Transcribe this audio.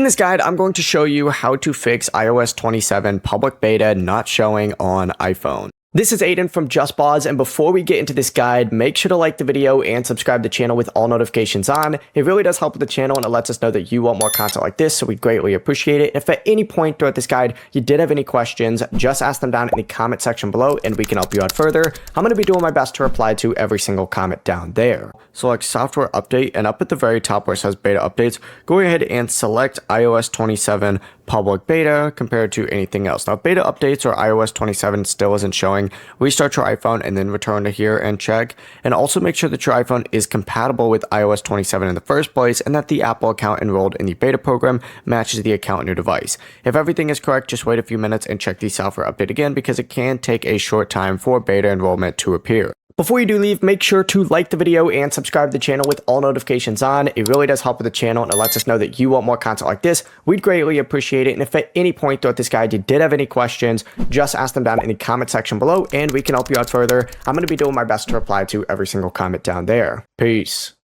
In this guide, I'm going to show you how to fix iOS 27 public beta not showing on iPhone. This is Aiden from JustBoz, and before we get into this guide, make sure to like the video and subscribe to the channel with all notifications on. It really does help with the channel, and it lets us know that you want more content like this, so we greatly appreciate it. If at any point throughout this guide you did have any questions, just ask them down in the comment section below, and we can help you out further. I'm going to be doing my best to reply to every single comment down there. Select software update, and up at the very top where it says beta updates, go ahead and select iOS 27 public beta compared to anything else. Now, beta updates or iOS 27 still isn't showing. Restart your iPhone and then return to here and check. And also make sure that your iPhone is compatible with iOS 27 in the first place and that the Apple account enrolled in the beta program matches the account on your device. If everything is correct, just wait a few minutes and check the software update again because it can take a short time for beta enrollment to appear. Before you do leave, make sure to like the video and subscribe to the channel with all notifications on. It really does help with the channel and it lets us know that you want more content like this. We'd greatly appreciate it. And if at any point throughout this guide you did have any questions, just ask them down in the comment section below and we can help you out further. I'm going to be doing my best to reply to every single comment down there. Peace.